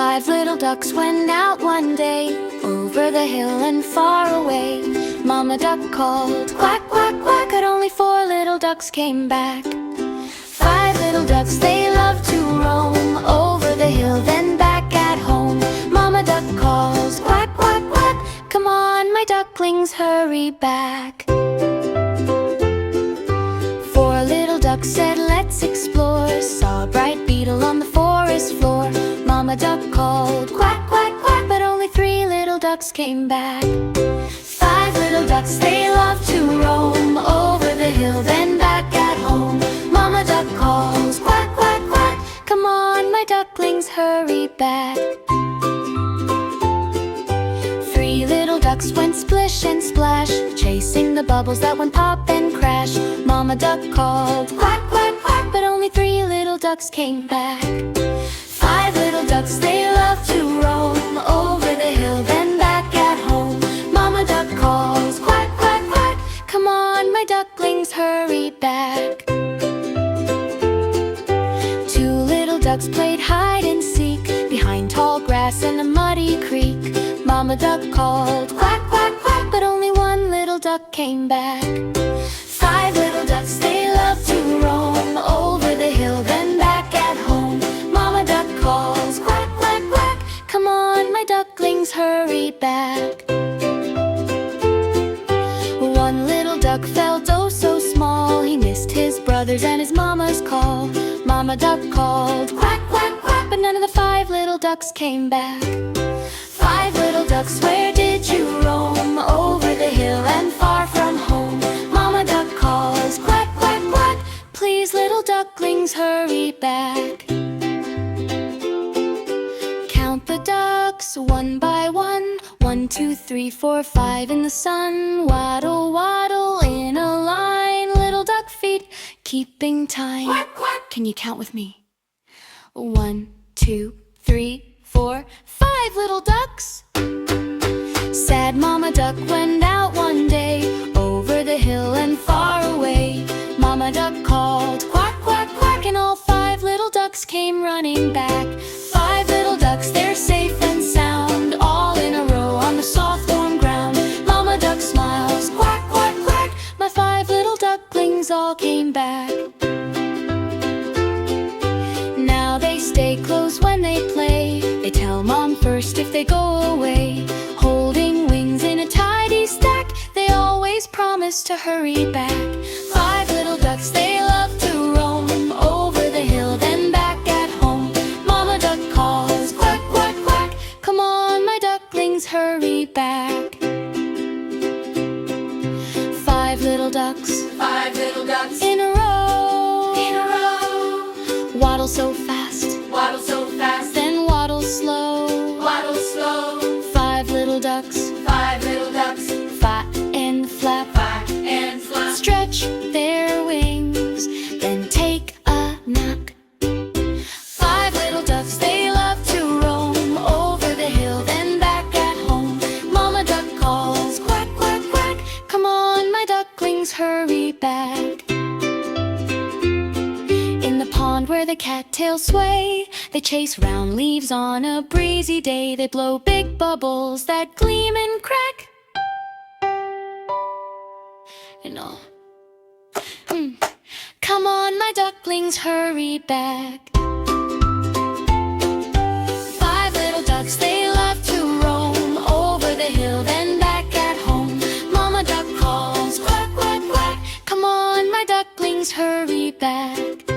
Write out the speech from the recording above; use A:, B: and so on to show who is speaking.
A: 5 little ducks went out one day, over the hill and far away. Mama duck called, quack, quack, quack, but only 4 little ducks came back. 5 little ducks, they love to roam, over the hill then back at home. Mama duck calls, quack, quack, quack, come on my ducklings, hurry back. 4 little ducks said, let's explore, saw a bright beetle on the forest floor. Mama duck called, quack, quack, quack, but only 3 little ducks came back. 5 little ducks, they love to roam, over the hill then back at home. Mama duck calls, quack, quack, quack, come on my ducklings, hurry back. 3 little ducks went splish and splash, chasing the bubbles that went pop and crash. Mama duck called, quack, quack, quack, but only 3 little ducks came back. 5 little ducks, they love to roam, over the hill then back at home. Mama duck calls, quack, quack, quack, come on my ducklings, hurry back. 2 little ducks played hide and seek, behind tall grass and a muddy creek. Mama duck called, quack, quack, quack, but only 1 little duck came back. 5 little ducks, they love to roam, over the hill then back at home. Mama duck calls, quack, quack, quack, come on my ducklings, hurry back. 1 little duck felt oh so small, he missed his brothers and his mama's call. Mama duck called, quack, quack, quack, but none of the 5 little ducks came back. 5 little ducks, where did you roam, over the hill and far from home? Mama duck calls, quack, quack, quack, please little ducklings, hurry back. Count the ducks, 1 by 1, 1, 2, 3, 4, 5 in the sun. Waddle, waddle in a line, little duck feet keeping time. Quack, quack. Can you count with me? 1, 2, 3, 4, 5 little ducks. Sad Mama duck went out one day, over the hill and far away. Mama duck called, quack, quack, quack, and all 5 little ducks came running back. 5 little ducks, they're safe and sound, all in a row on the soft warm ground. Mama duck smiles, quack, quack, quack, my 5 little ducklings all came back. Now they stay close when they play, they tell Mom first if they go away. Holding wings in a tidy stack, they always promise to hurry back. 5 little ducks, they love to roam, over the hill then back at home. Mama duck calls, quack, quack, quack, come on my ducklings, hurry back. 5 little ducks,
B: 5 little ducks
A: in a row,
B: in a row.
A: waddle so fast,
B: Waddle so fast,
A: then waddle slow.
B: waddle slow.
A: 5 little ducks,
B: 5 little ducks,
A: flap and flap,
B: flap and flap.
A: stretch their wings, then take a nap. 5 little ducks, they love to roam, over the hill then back at home. Mama duck calls, quack, quack, quack, come on my ducklings, hurry back. In the pond where the cattails sway, they chase round leaves on a breezy day. They blow big bubbles that gleam and crack, and all. Come on my ducklings, hurry back. 5 little ducks, they love to roam, over the hill then back at home. Mama duck calls, quack, quack, quack, come on my ducklings, hurry back.